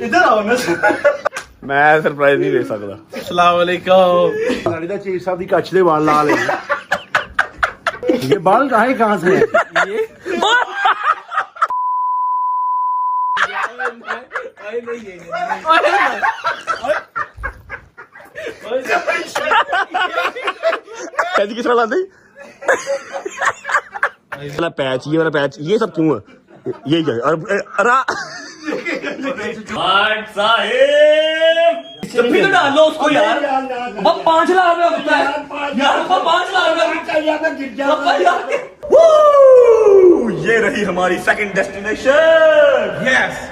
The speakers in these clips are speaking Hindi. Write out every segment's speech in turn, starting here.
इधर आओ ना। मैं सरप्राइज नहीं दे सकता। अस्सलाम वालेकुम। रानी दा चीफ साहब दी कच्छ दे वाल लाल है। ये बाल कहाँ से है? ये कैसी किस वाला आंदी? वाला पैच, ये वाला पैच, ये सब क्यों है? ये क्या है? और जब भी तो डाल लो उसको यार। अब 5 लाख रुपया होता है यार, 5 लाख रुपया। ये रही हमारी सेकंड डेस्टिनेशन। यस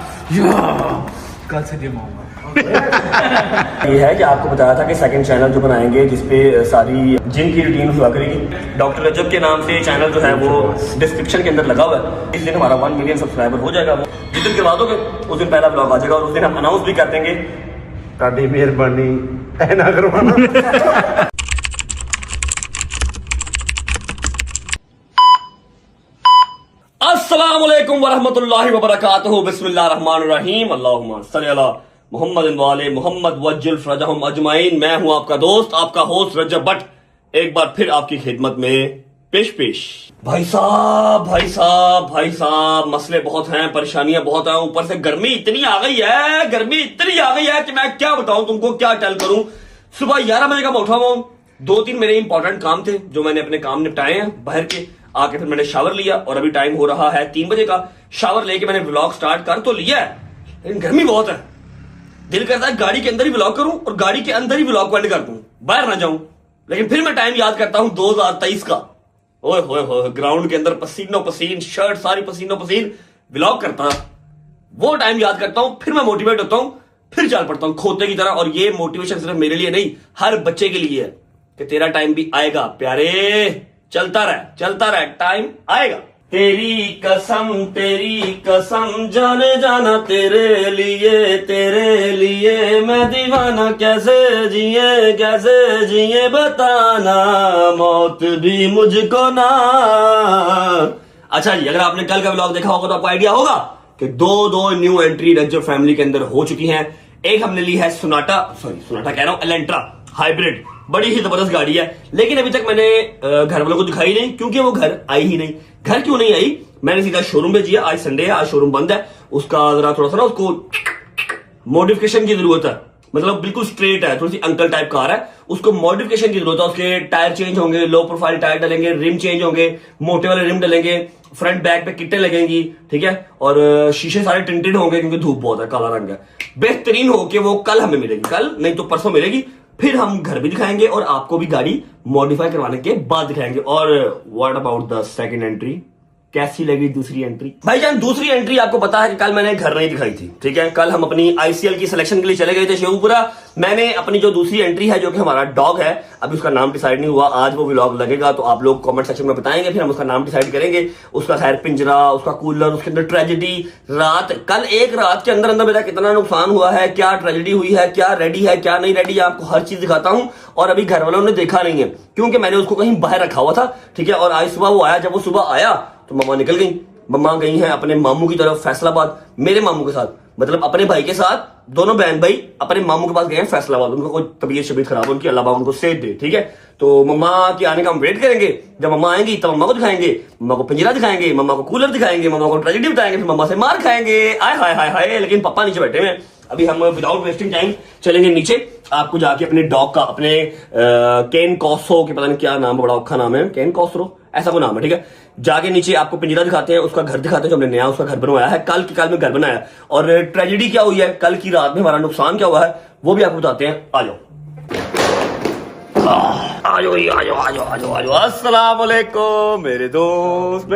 कल से जिम आऊंगा। ये है कि आपको बताया था कि सेकंड चैनल जो बनाएंगे जिसपे सारी जिम की रूटीन हुआ करेगी। डॉक्टर रजब के नाम से चैनल जो है वो डिस्क्रिप्शन के अंदर लगा हुआ है। इस दिन हमारा 1 मिलियन सब्सक्राइबर हो जाएगा। वो जिस दिन के बाद होगे उस दिन पहला ब्लॉग आ जाएगा और उस दिन हम अनाउंस भी कर देंगे। ताड़ी मेहरबानी ना करवाना। अस्सलाम वालेकुम वरहमतुल्लाहि वबरकातुहू। बिस्मिल्लाहिर्रहमानिर्रहीम। अल्लाहुम्मा सल्ली अला मोहम्मद वाले मोहम्मद वज्जल फरजहुम अजमाइन। मैं हूं आपका दोस्त, आपका होस्ट रजब भट्ट, एक बार फिर आपकी खिदमत में पेश। भाई साहब मसले बहुत हैं, परेशानियां बहुत हैं, ऊपर से गर्मी इतनी आ गई है कि मैं क्या बताऊं तुमको, क्या टेल करूं। सुबह 11 बजे का मैं उठा हुआ हूं। 2-3 मेरे इंपॉर्टेंट काम थे जो मैंने अपने काम निपटाए हैं बाहर के। आके फिर मैंने शावर लिया और अभी टाइम हो रहा है 3 बजे का। शावर लेके मैंने व्लॉग स्टार्ट कर तो लिया है, लेकिन गर्मी बहुत है। दिल करता है गाड़ी के अंदर ही व्लॉग करूं और गाड़ी के अंदर ही व्लॉग एंड कर दूं, बाहर ना जाऊं। लेकिन फिर मैं टाइम याद करता हूं 2023 का। ओए होए ग्राउंड के अंदर पसीनो पसीन, शर्ट सारी पसीनो पसीन, व्लॉग करता। वो टाइम याद करता हूं, फिर मैं मोटिवेट होता हूं, फिर चल पड़ता हूं खोते की तरह। और ये मोटिवेशन सिर्फ मेरे लिए नहीं, हर बच्चे के लिए है कि तेरा टाइम भी आएगा प्यारे। चलता रहे, टाइम आएगा। तेरी कसम जाने जाना, तेरे लिए मैं दीवाना। कैसे जिए बताना, मौत भी मुझको ना। अच्छा जी, अगर आपने कल का व्लॉग देखा होगा तो आपको आइडिया होगा कि दो न्यू एंट्री रजब फैमिली के अंदर हो चुकी हैं। एक हमने ली है सोनाटा कह रहा हूं, एलेंट्रा हाइब्रिड। बड़ी ही जबरदस्त गाड़ी है, लेकिन अभी तक मैंने घर वालों को दिखाई नहीं, क्योंकि वो घर आई ही नहीं। घर क्यों नहीं आई, मैंने सीधा शोरूम भेजिया। आज संडे है, आज शोरूम बंद है। उसका जरा थोड़ा सा ना उसको मॉडिफिकेशन की जरूरत है। मतलब बिल्कुल स्ट्रेट है, थोड़ी सी अंकल टाइप कार है, उसको मॉडिफिकेशन की जरूरत है। उसके टायर चेंज होंगे, लो प्रोफाइल टायर डलेंगे, रिम चेंज होंगे, मोटे वाले रिम डलेंगे, फ्रंट बैक पे किटें लगेंगी, ठीक है। और शीशे सारे टिंटेड होंगे क्योंकि धूप बहुत है, काला रंग है। बेहतरीन हो के वो कल हमें मिलेगी, कल नहीं तो परसों मिलेगी। फिर हम घर भी दिखाएंगे और आपको भी गाड़ी मॉडिफाई करवाने के बाद दिखाएंगे। और what about the second entry, कैसी लगी दूसरी एंट्री? भाईजान दूसरी एंट्री आपको पता है कि कल मैंने घर नहीं दिखाई थी, ठीक है। कल हम अपनी आईसीएल की सिलेक्शन के लिए चले गए थे शेखपुरा। मैंने अपनी जो दूसरी एंट्री है जो कि हमारा डॉग है, अभी उसका नाम डिसाइड नहीं हुआ। आज वो व्लॉग लगेगा तो आप लोग कमेंट सेक्शन में बताएंगे, फिर हम उसका नाम डिसाइड करेंगे। उसका खैर पिंजरा, उसका कूलर, उसके अंदर ट्रेजेडी रात, कल एक रात के अंदर मेरा कितना नुकसान हुआ है, क्या ट्रेजेडी हुई है, क्या रेडी है क्या नहीं रेडी, आपको हर चीज दिखाता हूं। और अभी घर वालों ने देखा नहीं है क्योंकि मैंने उसको कहीं बाहर रखा हुआ था, ठीक है। और आज सुबह वो आया, जब वो सुबह आया तो मम्मा निकल गई। मम्मा गई हैं अपने मामू की तरफ फैसलाबाद, मेरे मामू के साथ, मतलब अपने भाई के साथ। दोनों बहन भाई अपने मामू के पास गए हैं फैसलाबाद। उनको कोई तबीयत खराब है उनकी, अल्लाह पाक उनको सेहत दे, ठीक है। तो मम्मा के आने का हम वेट करेंगे। जब मम्मा आएंगी तब मम्मा को दिखाएंगे, मम्मा को पिंजरा दिखाएंगे, मम्मा को कूलर दिखाएंगे, मम्मा को ट्रेजेडी बताएंगे, फिर मम्मा से मार खाएंगे। आय हाय हाय हाय। लेकिन पापा नीचे बैठे हुए हैं। अभी हम विदाउट वेस्टिंग टाइम चलेंगे नीचे। आपको जाके अपने डॉग का, अपने केन कॉस्ट्रो के, पता नहीं क्या नाम है, बड़ा औखा नाम है, केन कॉस्ट्रो ऐसा कोई नाम है, ठीक है। जाके नीचे आपको पिंजरा दिखाते हैं, उसका घर दिखाते हैं जो हमने नया उसका घर बनवाया है। कल में घर बनाया। और ट्रेजेडी क्या हुई है, कल की रात में हमारा नुकसान क्या हुआ है वो भी आपको बताते हैं। आ जाओ। अस्सलाम वालेकुम मेरे दोस्त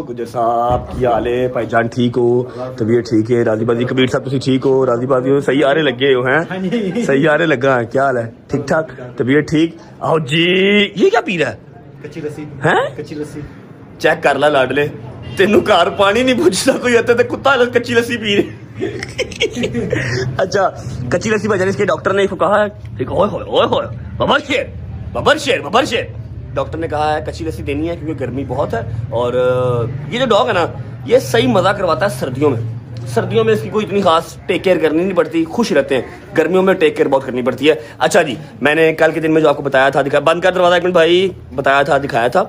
गुजर साहब, की हाल है भाईजान? ठीक हो? तबीयत ठीक है? राजी बाजी कबीर साहब तुम ठीक हो? राजी बाजी सही आ रहे लगे हो हैं? सही आ रहे लगा है, क्या हाल है? ठीक ठाक, तबीयत ठीक? आओ जी। ये क्या पी रहा है? कच्ची लस्सी है? कच्ची लस्सी चेक कर ला लाडले, तेनू कार पानी नहीं पूछता कोई, इतने तो कुत्ता कच्ची लस्सी पी रहे। अच्छा, कच्ची लस्सी बजाने इसके डॉक्टर ने इसको कहा है, ठीक है। ओए बबर शेर डॉक्टर ने कहा है कच्ची लस्सी देनी है क्योंकि गर्मी बहुत है। और ये जो डॉग है ना, ये सही मजा करवाता है सर्दियों में, सर्दियों में इसकी कोई इतनी खास टेक केयर करनी नहीं पड़ती, खुश रहते हैं। गर्मियों में टेक केयर बहुत करनी पड़ती है। अच्छा जी, मैंने कल के दिन में जो आपको बताया था, बंद कर दरवाजा एक मिनट भाई, बताया था, दिखाया था,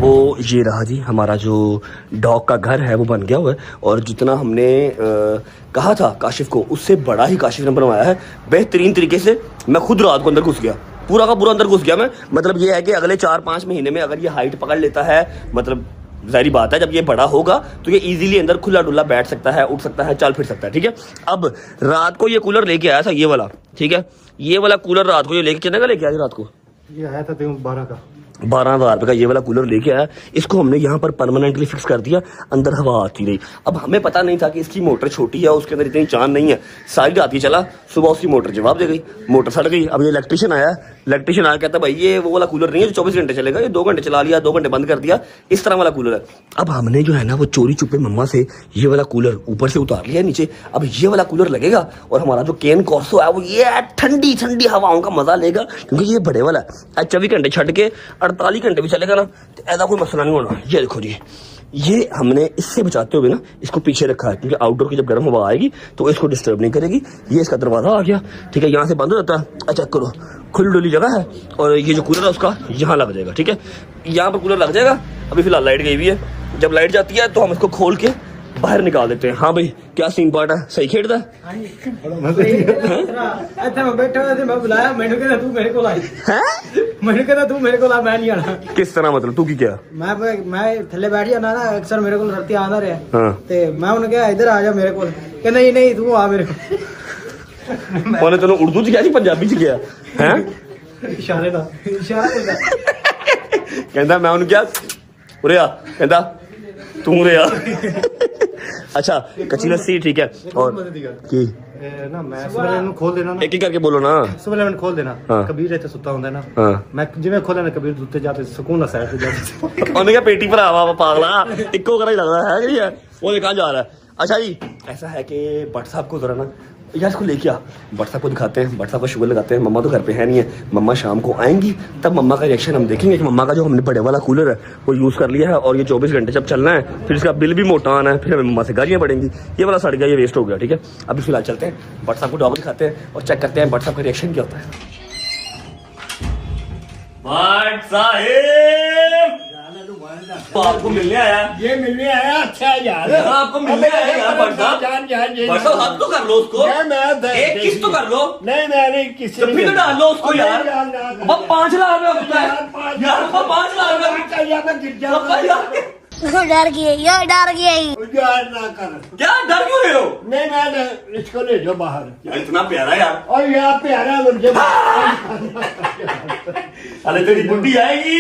वो ये रहा जी, हमारा जो डॉग का घर है वो बन गया हुआ है। और जितना हमने कहा था काशिफ को, उससे बड़ा ही काशिफ ने बनवाया है बेहतरीन तरीके से। मैं खुद रात को अंदर घुस गया, पूरा का पूरा अंदर घुस गया मैं। मतलब ये है कि अगले 4-5 महीने में अगर ये हाइट पकड़ लेता है, मतलब जाहिर बात है जब ये बड़ा होगा तो ये इजीली अंदर खुला डुल्ला बैठ सकता है, उठ सकता है, चल फिर सकता है। ठीक है, अब रात को ये कूलर लेके आया था, ये वाला, ठीक है, ये वाला कूलर रात को ये लेके, कितने का लेके आया रात को? ये आया था 12 का, 12,000 रुपये का ये वाला कूलर लेके आया। इसको हमने यहाँ पर परमानेंटली फिक्स कर दिया, अंदर हवा आती रही। अब हमें पता नहीं था कि इसकी मोटर छोटी है, उसके अंदर इतनी चांद नहीं है। सारी रात ही चला, सुबह उसकी मोटर जवाब दे गई, मोटर सड़ गई। अब ये इलेक्ट्रिशियन आया, इलेक्ट्रिशियन आया, कहता भाई ये वो वाला कूलर नहीं है जो 24 घंटे चलेगा, ये 2 घंटे चला लिया, 2 घंटे बंद कर दिया, इस तरह वाला कूलर है। अब हमने जो है ना वो चोरी छुपे मम्मा से ये वाला कूलर ऊपर से उतार लिया नीचे। अब ये वाला कूलर लगेगा और हमारा जो केन कॉर्सो है वो ये ठंडी ठंडी हवाओं का मजा लेगा, क्योंकि ये बड़े वाला है। 24 घंटे छट के 48 घंटे भी चलेगा ना, तो ऐसा कोई मसला नहीं होना। ये देखो जी, ये हमने इससे बचाते हुए ना इसको पीछे रखा है, क्योंकि आउटडोर की जब गर्म हवा आएगी तो इसको डिस्टर्ब नहीं करेगी। ये इसका दरवाजा आ गया, ठीक है, यहाँ से बंद हो जाता है। अच्छा करो, खुली डुली जगह है और ये जो कूलर है उसका यहाँ लग जाएगा। ठीक है, यहाँ पर कूलर लग जाएगा। अभी फिलहाल लाइट गई हुई है, जब लाइट जाती है तो हम इसको खोल के बाहर निकाल देते हैं। हाँ भाई, क्या सीन पार्ट है, सही खेलता है? किस तरह, मतलब तू की क्या? मैं थले बैठ जाना ना, अक्सर मेरे को धरती आना रहे। हाँ, ते मैं उन्हें कहा इधर आ जा मेरे को, कहना ये नहीं तू आ मेरे को। ਉਹਨੇ ਤੈਨੂੰ ਉਰਦੂ ਚ ਕਿਹਾ ਸੀ ਪੰਜਾਬੀ ਚ ਕਿਹਾ ਹੈ? इशारे ਦਾ इशारा करदा ਕਹਿੰਦਾ ਮੈਂ ਉਹਨੂੰ ਕਿਹਾ ਉਰੇ ਆ, ਕਹਿੰਦਾ ਤੂੰ ਉਰੇ ਆ। अच्छा, कच्ची लस्सी ठीक है। और की ना मैं सुबह इन्हें खोल देना ना, एक ही करके बोलो ना, सुबह इन्हें खोल देना। हाँ। कबीर इत्थे सुता हुंदा है ना, हाँ, मैं जिवें खोले ना कबीर उत्ते जाते सुकून ना साइड पे जाते। ਉਹਨੇ ਕਿਹਾ पेटी भरावा पागला, इक्को करा ही लगता है कि ये वो कहाँ जा रहा है। अच्छा जी, ऐसा है कि भट्ट साहब को जरा ना यार इसको लेके आ, भट्ट साहब को दिखाते हैं, भट्ट साहब को शुगर लगाते हैं। मम्मा तो घर पे है नहीं है, मम्मा शाम को आएंगी तब मम्मा का रिएक्शन हम देखेंगे कि मम्मा का जो हमने बड़े वाला कूलर है वो यूज़ कर लिया है और ये 24 घंटे जब चलना है, फिर इसका बिल भी मोटा आना है, फिर हमें मम्मा से गालियाँ पड़ेंगी, ये वाला सड़ गया, ये वेस्ट हो गया। ठीक है, अभी फिलहाल चलते हैं, भट्ट साहब को डॉग दिखाते हैं और चेक करते हैं भट्ट साहब का रिएक्शन क्या होता है। भट्ट साहब तो आपको मिलने आया, ये मिलने आया। अच्छा यार, आपको मिलने आया यार भट्ट साहब। भट्ट साहब हाथ तो कर लो उसको, एक किस तो कर लो। नहीं नहीं किसी फिर तो डाल लो उसको यार। अब 5 लाख रुपया होता है यार, 5 लाख रुपया। डर गए यार, डर गए। यार ना कर, क्या डर क्यों रहे हो? नहीं मैं इसको ले जाओ बाहर। यार इतना प्यारा यार, और यहाँ प्यारा मुझे अरे तेरी बुड्ढी आएगी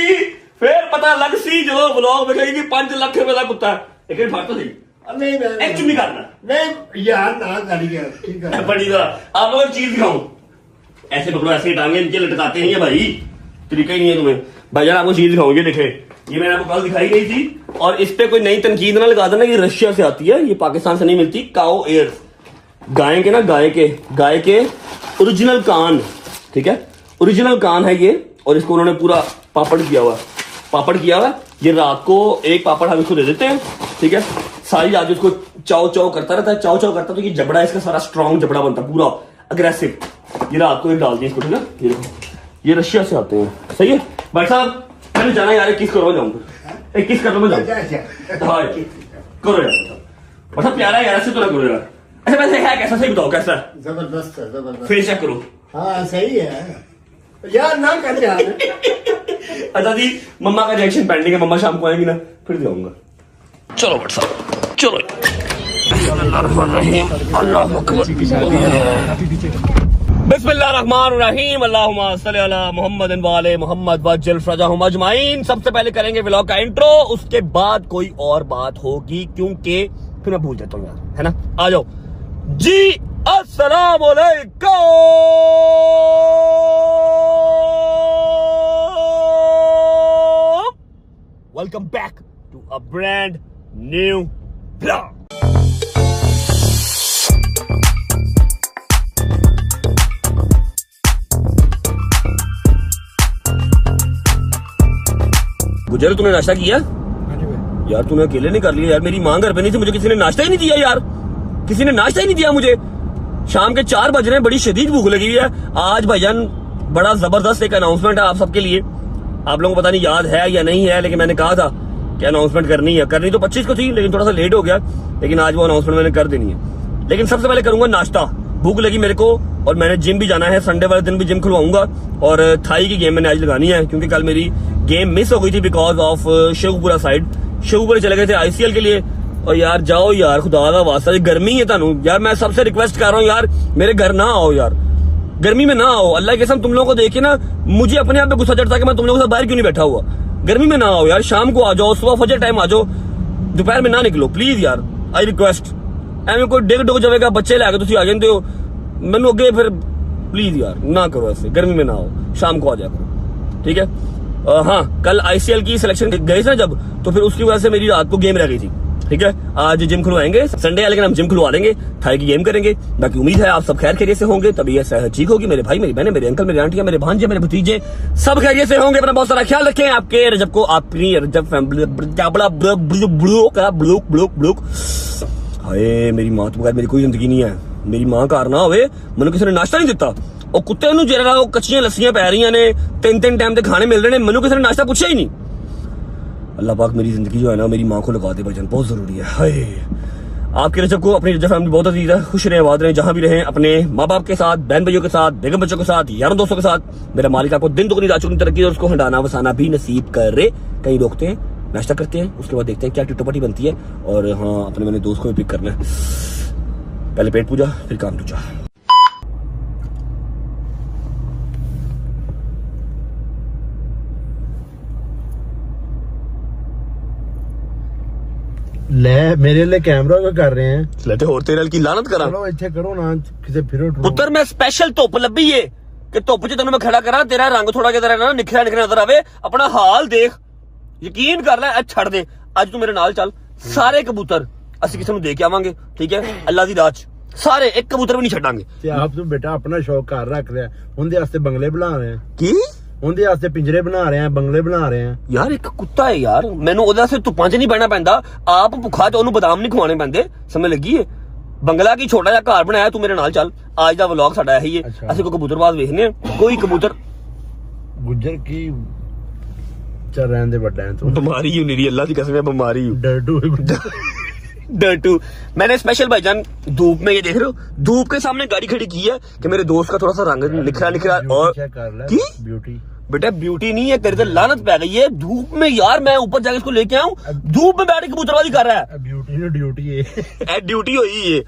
फिर पता लग सी जो ब्लॉग में कहेगी 5 लाख रुपए का कुत्ता है। एक बात तो सही, नहीं एक चुम्मी करना नहीं यार ना करिए, ठीक है। बड़ी तरह आप लोग चीज दिखाऊं, ऐसे पकड़ो, ऐसे टांगे नीचे लटकाते हैं ये भाई, तरीका ही नहीं है तुम्हें। भाई यार आपको चीज दिखाऊंगे, देखे ये मैंने आपको कल दिखाई गई थी। और इस पे कोई नई तनकीद ना लगा देना, ये रशिया से आती है, ये पाकिस्तान से नहीं मिलती। काओ एयर, गाय के ना, गाय के ओरिजिनल कान, ठीक है, ओरिजिनल कान है ये। और इसको उन्होंने पूरा पापड़ किया हुआ है। ये रात को एक पापड़ हम इसको दे देते हैं, ठीक है, सारी रात इसको चाव चाव करता रहता है, चाव चाव करता, तो ये जबड़ा इसका सारा स्ट्रॉन्ग जबड़ा बनता है, पूरा अग्रेसिव। ये रात को एक डाल दिया इसको, ठीक है। ये देखो, ये रशिया से आते हैं, सही है। भाई साहब मैंने जाना यार, किस करो जाऊंगा, एक किस कर लो मैं जाऊंगा। हाँ करो यार, मतलब प्यारा है यार, ऐसे तो ना करो यार। अच्छा वैसे है कैसा, सही बताओ कैसा? जबरदस्त है, जबरदस्त। फिर चेक करो। हाँ सही है यार, ना कर यार। अच्छा जी, मम्मा का रिएक्शन पेंडिंग है, मम्मा शाम को आएंगी ना फिर जाऊंगा। चलो भट्ट साहब चलो। बिस्मिल्लाहिर्रहमानिर्रहीम, अल्लाहुम्मा सल्ली अला मुहम्मद व आले मुहम्मद वज्जल फरजहुम अजमाइन। सबसे पहले करेंगे व्लॉग का इंट्रो, उसके बाद कोई और बात होगी, क्योंकि फिर मैं भूल जाता हूँ यार, है ना। आ जाओ जी, अस्सलाम वालेकुम, welcome back to a brand new blog. गुजर तूने नाश्ता किया यार? तूने अकेले नहीं कर लिया यार, मेरी मां घर पे नहीं थी, मुझे किसी ने नाश्ता ही नहीं दिया यार। किसी ने नाश्ता ही नहीं दिया मुझे। शाम के 4 बज रहे हैं, बड़ी शदीद भूख लगी हुई है। आज भाईजान बड़ा जबरदस्त एक अनाउंसमेंट है आप सबके लिए। आप लोगों को पता नहीं याद है या नहीं है, लेकिन मैंने कहा था कि अनाउंसमेंट करनी है। करनी तो 25 को थी, लेकिन थोड़ा सा लेट हो गया, लेकिन आज वो अनाउंसमेंट मैंने कर देनी है। लेकिन सबसे पहले करूंगा नाश्ता। भूख लगी मेरे को और मैंने जिम भी जाना है। संडे वाले दिन भी जिम खुलवाऊंगा और थाई की गेम मैंने आज लगानी है, क्योंकि कल मेरी गेम मिस हो गई थी because of Sheikhpura side. Sheikhpura चले गए थे ICL के लिए। और यार जाओ यार, खुदा का वास्ता, गर्मी है तानू यार, मैं सबसे रिक्वेस्ट कर रहा हूँ यार, मेरे घर ना आओ यार, गर्मी में ना आओ। अल्लाह की कसम तुम लोगों को देखे ना मुझे अपने आप पे गुस्सा चढ़ता है कि मैं तुम लोगों के साथ बाहर क्यों नहीं बैठा हुआ। गर्मी में ना आओ यार, शाम को आ जाओ, सुबह फजर टाइम आ जाओ, दोपहर में ना निकलो प्लीज यार, आई रिक्वेस्ट। ਐਵੇਂ ਕੋਈ ਡਿੱਗ ਡੁੱਗ ਜਾਵੇਗਾ, ਬੱਚੇ ਲੈ ਕੇ ਤੁਸੀਂ ਆ ਜਾਂਦੇ ਹੋ, ਮੈਨੂੰ ਅੱਗੇ फिर प्लीज यार ना करो ऐसे, गर्मी में ना आओ, शाम को आ जाया करो, ठीक है। हाँ, कल ICL की सिलेक्शन गई थी ना जब, तो फिर उसकी वजह से मेरी रात को गेम रह गई थी, ठीक है। आज जिम खुलवाएंगे संडे है, लेकिन हम जिम खुलवा देंगे, थाई की गेम करेंगे। बाकी उम्मीद है आप सब खैर खैरियत से होंगे, तभी ऐसा ठीक होगी। मेरे भाई, मेरी बहनें, मेरे अंकल, मेरे आंटियां, मेरे भांजे, मेरे भतीजे सब खैरियत से होंगे। अपना बहुत सारा ख्याल रखें। आपके रजब को अपनी रजब फैमिली ब्लूक। हाय मेरी मां तो बगैर मेरी कोई जिंदगी नहीं है। मेरी मां घर ना होवे, मैनू किसी ने नाश्ता नहीं दिता। और कुत्ते नू जरा वो कच्चियां लस्सियां पै रही ने, 3 टाइम के खाने मिल रहे हैं, मैनू किसी ने नाश्ता पूछा ही नहीं। अल्लाह पाक मेरी जिंदगी जो है ना मेरी माँ को लगा दे भाईजान, बहुत जरूरी है। हाय आपके रजब को अपनी रजब फैमिली बहुत अजीज है, खुश रहे, आबाद रहे, जहां भी रहें, अपने माँ बाप के साथ, बहन भाइयों के साथ, बेगम बच्चों के साथ, यारों दोस्तों के साथ। मेरा मालिक आपको दिन दुगनी रात चौगुनी तरक्की और उसको हंडाना वसाना भी नसीब करे। कहीं रोकते हैं, नाश्ता करते हैं, उसके बाद देखते हैं क्या टिट्टोपटी बनती है। और हाँ, अपने मैंने दोस्त को भी पिक करना है। पहले पेट पूजा फिर काम दूजा। ਲੈ ਮੇਰੇ ਲਈ ਕੈਮਰਾ ਕਿਉਂ ਕਰ ਰਹੇ हैं? लेते होर तेरे की लानत करा ਚਲੋ ਇੱਥੇ ਕਰੋ ਨਾ ਕਿਸੇ ਫਿਰੋ पुत्र मैं स्पेशल धुप लभी है कि धुप च तेन मैं खड़ा करा, तेरा रंग थोड़ा जिहा ना निखरा निखरा नजर आवे। अपना हाल देख, यकीन कर ले, छड़ दे। अज तू मेरे नाल चल, सारे कबूतर ਅਸੀਂ ਕਿਸੇ ਨੂੰ ਦੇ ਕੇ ਆਵਾਂਗੇ, ਠੀਕ ਹੈ। ਅੱਲਾ ਦੀ ਰਾਤ ਸਾਰੇ ਇੱਕ ਕਬੂਤਰ ਵੀ ਨਹੀਂ ਛੱਡਾਂਗੇ। ਤੇ ਆਪ ਤੂੰ ਬੇਟਾ ਆਪਣਾ ਸ਼ੌਕ ਘਰ ਰੱਖ ਲਿਆ, ਉਹਦੇ ਵਾਸਤੇ ਬੰਗਲੇ ਬਣਾ ਰਹੇ ਆ। ਕੀ ਉਹਦੇ ਵਾਸਤੇ ਪਿੰਜਰੇ ਬਣਾ ਰਹੇ ਆ, ਬੰਗਲੇ ਬਣਾ ਰਹੇ ਆ। ਯਾਰ ਇੱਕ ਕੁੱਤਾ ਹੈ ਯਾਰ, ਮੈਨੂੰ ਉਹਦੇ ਵਾਸਤੇ ਧੁੱਪਾਂ 'ਚ ਨਹੀਂ ਬਹਿਣਾ ਪੈਂਦਾ। ਆਪ ਭੁੱਖਾ ਤੇ ਉਹਨੂੰ ਬਦਾਮ ਨਹੀਂ ਖਵਾਉਣੇ ਪੈਂਦੇ, ਸਮਝ ਲੱਗੀ ਏ। ਬੰਗਲਾ ਕੀ ਛੋਟਾ ਜਿਹਾ ਘਰ ਬਣਾਇਆ, ਤੂੰ ਮੇਰੇ ਨਾਲ ਚੱਲ। ਅੱਜ ਦਾ ਵਲੌਗ ਸਾਡਾ ਇਹੀ ਹੈ, ਅਸੀਂ ਕੋਈ ਕਬੂਤਰਬਾਜ਼ ਵੇਖਨੇ ਆ। ਕੋਈ ਕਬੂਤਰ ਗੁੱਜਰ ਕੀ ਚੱਲ ਰਹਿਣ ਦੇ ਵੱਡਾ ਹੈ ਤੂੰ। बीमारी ही नहीं, अल्लाह की कसम है बीमारी। ਡਰਡੂ डर्टू मैंने स्पेशल भाईजान धूप में, ये देख रहे हो, धूप के सामने गाड़ी खड़ी की है कि मेरे दोस्त का थोड़ा सा रंग निखरा निखरा। और की ब्यूटी बेटा ब्यूटी नहीं है, तेरे से लानत पै गई है धूप में यार। मैं ऊपर जाके इसको लेके आऊं, धूप में बैठ के कबूतरबाजी कर रहा है। ब्यूटी ने ड्यूटी है ड्यूटी हुई है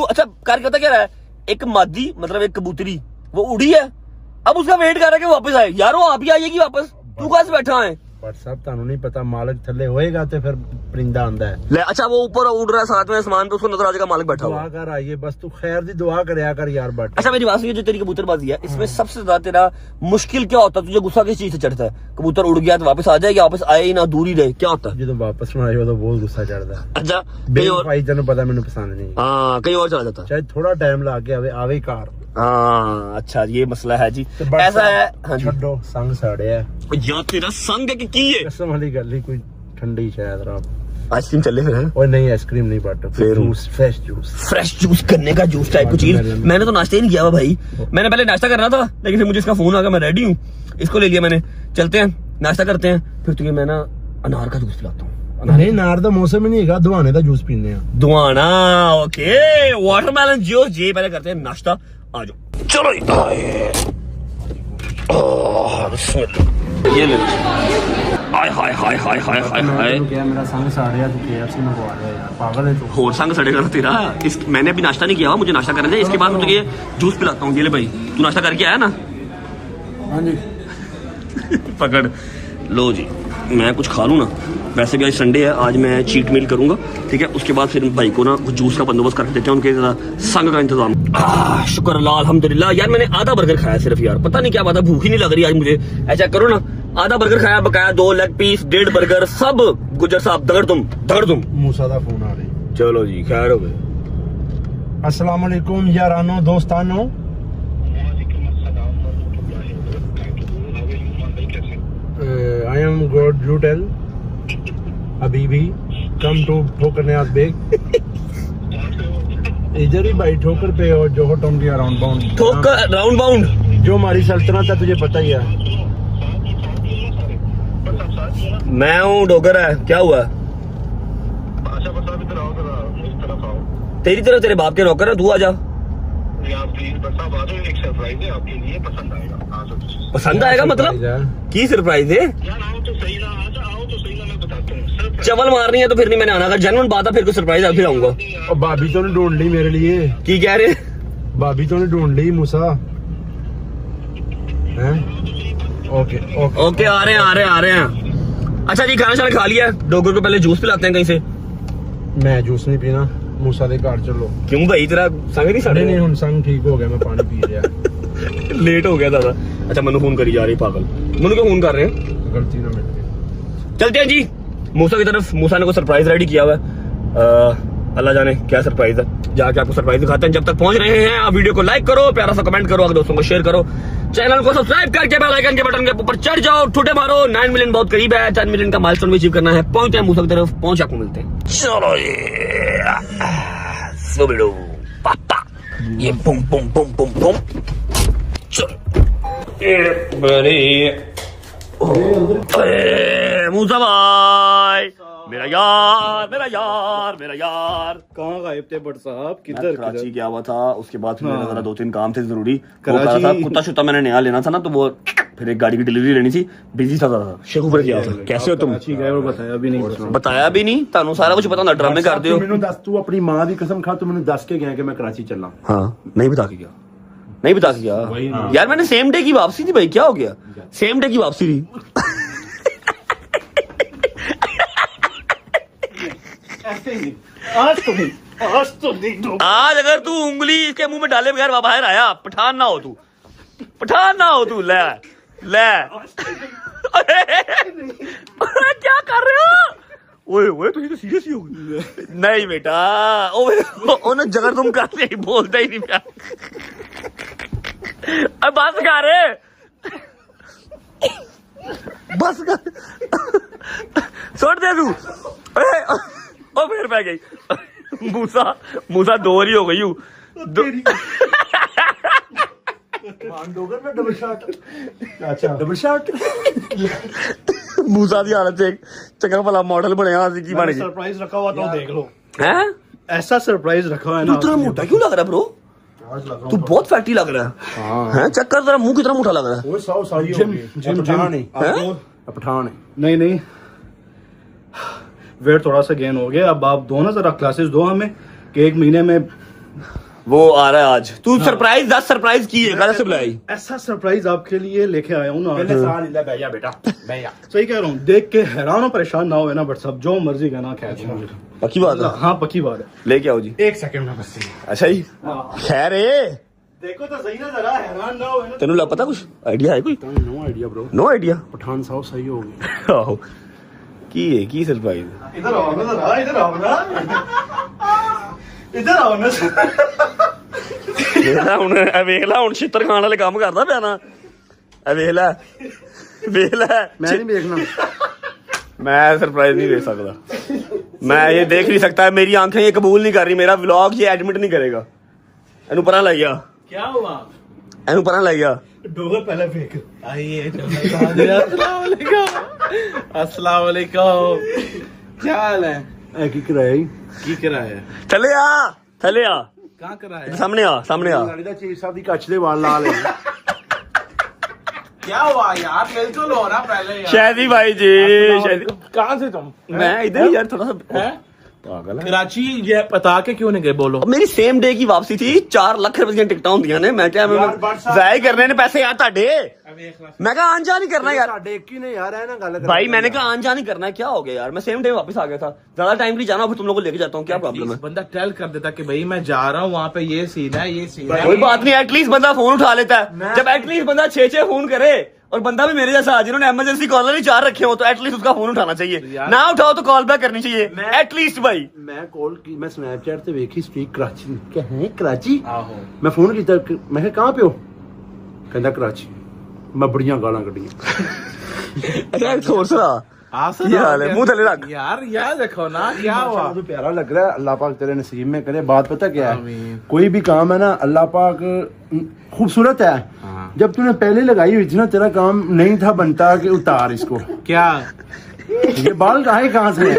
अच्छा कर होता क्या रहा है, एक मादी मतलब एक कबूतरी वो उड़ी है, अब उसका वेट कर रहा है कि वापस आए। यार वो आप ही आइएगी वापस, तू कहां से बैठा है? पर सब तानू नहीं पता, मालिक थल्ले होएगा तो फिर परिंदा आंदा है। ले अच्छा वो ऊपर उड़ रहा है साथ में आसमान पे, उसको नजर आ जाएगा मालिक बैठा हुआ। दुआ कर आइए बस, तू खैर दी दुआ करया कर यार। बट अच्छा मेरी बात सुनिए, जो तेरी कबूतरबाजी है इसमें सबसे ज्यादा तेरा मुश्किल क्या होता है? तुझे गुस्सा किस चीज से चढ़ता है? कबूतर उड़ गया तो वापस आ जाए, या वापस आए ही ना, दूर ही रहे, क्या होता है? जो वापस ना आए तो बहुत गुस्सा चढ़ता है। अच्छा कहीं और भाई तेन पता मैंने पसंद नहीं, हाँ कहीं और चला जाता है, चाहे थोड़ा टाइम ला के आवे आवे कार। हाँ अच्छा ये मसला है जी, ऐसा है। हाँ जी छड्डो संग साड़िया या तेरा संग है कि की है? कसम वाली गल ही, कोई ठंडी शायद रात आइसक्रीम चले फिर है? और नहीं आइसक्रीम नहीं, बट फिर जूस, फ्रेश जूस करने का जूस टाइप कुछ चीज। मैंने तो नाश्ता ही नहीं किया हुआ भाई, मैंने पहले नाश्ता करना था, लेकिन फिर मुझे इसका फोन आ गया, मैं रेडी हूँ, इसको ले लिया मैंने। चलते हैं नाश्ता करते हैं, फिर तुझे मैं ना अनार का जूस पिलाता हूँ। नहीं नार का मौसम ही नहीं है, दुआने का जूस पीने हैं। दुआना ओके, वाटरमेलन जूस। ये पहले करते हैं नाश्ता, आ जाओ चलो। ये ले हाय हाय हाय हाय हाय हाय हाय। मेरा संग साड़ रहा, तू KFC मंगवा रहा है यार, पागल है तू। होर संग सड़ेगा ना तेरा। मैंने अभी नाश्ता नहीं किया हुआ, मुझे नाश्ता करने दे, इसके बाद मैं तुझे जूस पिलाता हूँ। ये ले भाई, तू नाश्ता करके आया ना? हाँ जी पकड़ लो जी, मैं कुछ खा लूँ ना। वैसे भी आज संडे है, आज मैं चीट मील करूंगा, ठीक है। उसके बाद फिर भाई को ना कुछ जूस का बंदोबस्त करके देते हैं, उनके संग का इंतजाम। शुक्र अल्लाह अल्हम्दुलिल्लाह। यार मैंने आधा बर्गर खाया सिर्फ यार, पता नहीं क्या बात है, भूख ही नहीं लग रही आज मुझे। ऐसा करो ना, आधा बर्गर खाया, बकाया 2 लेग पीस, 1.5 बर्गर, सब गुजर साहब दगड़ तुम। मूसा दा फोन आ रही। चलो जी खैर हो गए। अस्सलाम वालेकुम यारानो दोस्तानो। I am good, you tell. Habibi, come to Phokanath Beg. इधर ही भाई ठोकर पे और जो टोंडिया राउंड बाउंड ठोकर राउंड बाउंड जो हमारी सल्तनत है तुझे पता ही है। मैं हूँ डोगर है, क्या हुआ? तेरी तरफ तेरे बाप के नौकर है, तू आ जा। पसंद आएगा मतलब की सरप्राइज है? चवल मारनी है तो फिर नहीं मैंने आना, अगर जेन्युइन बात है फिर को सरप्राइज फिर आऊंगा। और भाभी तो ने ढूंढ ली मेरे लिए। की कह रहे? भाभी तो ने ढूंढ ली मूसा हैं। ओके ओके ओके आ रहे हैं। अच्छा जी, खाना शाना खा लिया? डोगर को पहले जूस पिलाते हैं कहीं से। मैं जूस नहीं पीना, मूसा दे घर चलो। क्यों भाई, तेरा संग नहीं सड़े? नहीं हुन संग ठीक हो गया, मैं पानी पी रहा। लेट हो गया दादा। अच्छा मनु फोन करी जा रही पागल। मनु क्यों फोन कर रहे हैं? गलती ना मिल। चलते हैं जी मूसा की तरफ। मूसा ने कोई सरप्राइज रेडी किया हुआ है, अल्लाह जाने क्या सरप्राइज है। जाके आपको सरप्राइज दिखाते हैं। जब तक पहुंच रहे हैं आप वीडियो को लाइक करो, प्यारा सा कमेंट करो, अगर दोस्तों को शेयर करो, चैनल को सब्सक्राइब करके बेल आइकन के बटन के ऊपर चढ़ जाओ, ठुटे मारो। 9 मिलियन बहुत करीब है, 10 मिलियन का माइलस्टोन भी अचीव करना है। पहुंचते हैं मूसा की तरफ, पहुंच आपको मिलते हैं। चलो ये पापा, ये बुम बुम बुम बुम बुम। मूसा भाई, मेरा यार कहाँ गायब थे बट साहब? किधर कराची गया हुआ था, उसके बाद फिर मेरे जरा 2-3 काम थे जरूरी। कराची था कुत्ता शुत्ता मैंने नया लेना था ना, तो वो फिर एक गाड़ी की डिलीवरी लेनी थी, बिजी था ज़्यादा। शेखुपुर गया था। कैसे हो तुम? गए और बताया भी नहीं। बताया भी नहीं, तानू सारा कुछ पता होंदा, ड्रामे करते हो। ਮੈਨੂੰ ਦੱਸ ਤੂੰ ਆਪਣੀ ਮਾਂ ਦੀ ਕਸਮ ਖਾ, ਤੂੰ ਮੈਨੂੰ ਦੱਸ ਕੇ ਗਿਆ ਕਿ ਮੈਂ कराची ਚੱਲਾਂ। हाँ नहीं बता के गया यार, मैंने सेम डे की वापसी थी भाई, क्या हो गया? सेम डे की वापसी थी। आज अगर तू उंगली इसके मुंह में डाले बगैर बाहर आया, पठान ना हो तू। ले क्या कर रहे हो? ओए तुझे तो सीरियस ही हो गई। नहीं बेटा, ओए जगह तुम करते ही बोलता ही नहीं प्यार। अब बस कर छोड़ दे तू। ओ फिर पै गई। मूसा दो ही हो गई हूँ। डबल शॉट मूसा की हालत से चंगा भला मॉडल बनया की बन गई। सरप्राइज रखा हुआ तो देख लो। हैं? ऐसा सरप्राइज रखा हुआ है ना। तू इतना मोटा क्यों लग रहा है ब्रो? तू बहुत फैटी लग रहा है। हैं? चेक कर जरा, मुंह कितना मोटा लग रहा है। वो सौ साई हो गई। जिम पठान है। नहीं वेट थोड़ा सा गेन हो गया। अब आप दो ना जरा क्लासेस दो हमें कि 1 महीने में वो आ रहा है आज। तू सरप्राइज 10 सरप्राइज की है, से बुलाई। ऐसा सरप्राइज आपके लिए लेके आया हूँ ना। पहले साल ले बैजा बेटा बैजा। सही कह रहा हूँ, देख के हैरान हो, परेशान ना हो ना, बट सब जो मर्जी कहना खैर। पक्की बात है? हाँ पक्की बात है। लेके आओ जी। 1 सेकंड में बस। अच्छा जी, खैर है। देखो तो सही ना, जरा हैरान ना हो ना। तेनू लग पता कुछ आइडिया है कोई? No idea bro. No idea. Pathan साहब सही हो गए। आहो की सरप्राइज? इधर आओ ना, इधर आओ ना। ਵੇਖ ਲੈ ਹੁਣ ਛਿੱਤਰ ਖਾਣ ਵਾਲੇ ਕੰਮ ਕਰਦਾ ਪਿਆ ਨਾ। ਵੇਖ ਲੈ मैं नहीं देखना। मैं सरप्राइज नहीं दे सकता, मैं ये देख नहीं सकता। मेरी आंखें ये कबूल नहीं कर रही, मेरा व्लॉग ये एडमिट नहीं करेगा। एनू परा लग गया। क्या हुआ? एनू परा लग गया। डोगर पहले फेंक। आइए अस्सलाम वालेकुम। क्या हाल है? की कराया की कराया? थले आ कहाँ कराया? सामने आ। गाड़ी दा चीफ साहब दी कच्छ दे वाल ला ले। क्या हुआ यार? बिल्कुल हो रहा पहले यार। शादी भाई जी, शादी। कहाँ से तुम? मैं इधर ही यार, थोड़ा सा पागल है। कराची ये बता के क्यों नहीं गए? बोलो। अब मेरी सेम डे की वापसी थी, 4 लाख रुपए की टिकटा होंदियां ने। मैं क्या जाया करने ने पैसे यार ताडे। मैं कहा आन जा नहीं करना यार। एक ही ने यार है ना गल। भाई मैंने कहा आन जा नहीं करना है, क्या हो गया यार? मैं सेम डे वापस आ गया था, ज्यादा टाइम नहीं जाना, फिर तुम लोगों को लेके जाता हूँ। क्या प्रॉब्लम है? बंदा टेल कर देता कि भाई मैं जा रहा हूँ वहाँ पे, ये सीन है, ये सीन है। कोई बात नहीं, एटलीस्ट बंदा फोन उठा लेता है। जब एटलीस्ट बंदा 6 फोन करे, और बंदा भी मेरे जैसा जिन्होंने इमरजेंसी कॉलर ही 4 रखे हो, तो एटलीस्ट उसका फोन उठाना चाहिए। ना उठाओ तो कॉल बैक करनी चाहिए एटलीस्ट भाई। मैं कॉल की, मैं स्नैपचैट ते देखी स्ट्रीक कराची। क्या है कराची? मैं फोन कीता, मैं कहा कहां पे हो? कहंदा कराची। मैं बड़ियां गालां कड्डियां। अच्छा एक होर सुना, ये हाल है, मुंह थले रख यार यार देखो ना क्या हुआ। तो प्यारा लग रहा है, अल्लाह पाक तेरे नसीब में करे। बात पता क्या है, कोई भी काम है ना अल्लाह पाक खूबसूरत है। जब तूने पहले लगाई हुई थी ना, तेरा काम नहीं था बनता कि उतार इसको। क्या ये बाल कहाँ से है?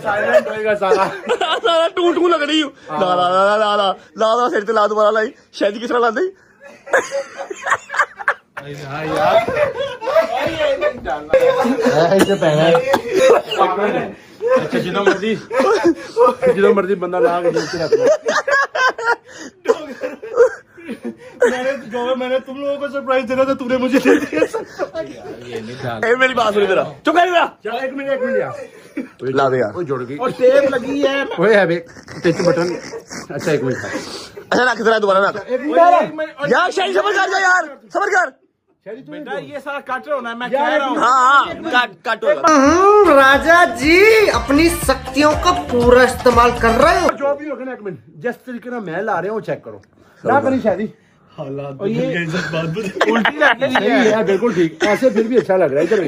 साइलेंट होएगा सारा। सारा टू टू लग रही हूँ। ला ला ला ला ला ला ला सिर ते ला दोबारा लाई शायद किस तरह ला दी। ऐसे पहना है। अच्छा जितना मर्जी बंदा ला के नीचे रख लो। मैंने तुम लोगों को सरप्राइज देना था, तुमने मुझे दे दिया। ए मेरी बात सुन मेरा चुप कर मेरा। एक मिनट यार, ला दे यार। वो जुड़ गई और टेप लगी है। ओए है बे टच बटन। अच्छा एक मिनट अच्छा रख जरा दोबारा रख यार। शायद सबर कर जा यार, सबर कर बेटा, ये सारा काट रहा हूँ ना, मैं कह रहा हूँ। हाँ काटो। राजा जी अपनी शक्तियों का पूरा इस्तेमाल कर रहे हो। जो भी होगा ना, एक मिनट जिस तरीके ना मैं ला रहे हूँ चेक करो ना करी शादी। और ये उल्टी लगी है बिल्कुल ठीक, ऐसे फिर भी अच्छा लग रहा है। इधर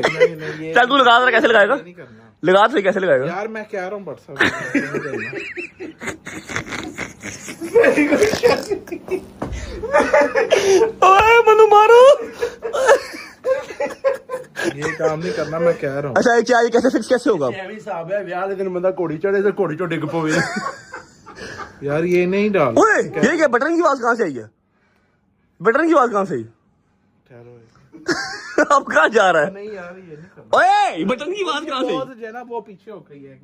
चल तू लगा कैसे लगाएगा, लगा तो कैसे लगाएगा यार। मैं कह रहा हूँ व्हाट्सएप ओए मनु मारो। ये काम नहीं करना, मैं कह रहा हूँ। अच्छा ये क्या, ये कैसे फिक्स कैसे होगा? साहब है ब्याह दिन बंदा घोड़ी चढ़े तो घोड़ी चो डिग पवे। यार ये नहीं डाल। ओए ये क्या बटन की आवाज कहाँ से आई है? बटन की आवाज कहाँ से आई? अब कहाँ जा रहा है? नहीं यार ये नहीं करना। ओए ये बटन की आवाज कहाँ से आई? बहुत जो है ना वो पीछे हो गई है।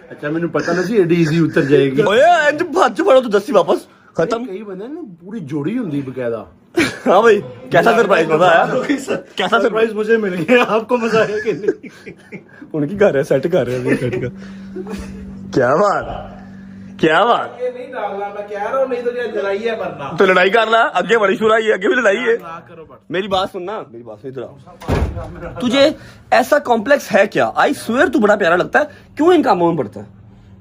अच्छा मैंने पता नहीं एडी इजी उतर जाएगी। ओए इंज भाग च पड़ो तो दस्सी वापस खत्म। कई बंदे ना पूरी जोड़ी होंदी बकायदा। हाँ भाई कैसा सरप्राइज मजा आया? कैसा सरप्राइज मुझे मिल गया, आपको मजा आया कि नहीं? उनकी कर रहे सेट कर रहे हैं सेट का। क्या बात क्या बात। ये नहीं डालना, मैं कह रहा हूँ, नहीं तो ये लड़ाई है वरना। तो लड़ाई कर ला, आगे बड़ी शुराई है, आगे भी लड़ाई है। ना करो बट। मेरी बात सुनना, मेरी बात सुन इधर आओ। तुझे ऐसा कॉम्प्लेक्स है क्या? आई स्वेयर तू बड़ा प्यारा लगता है। क्यों इन कामों में पड़ता है?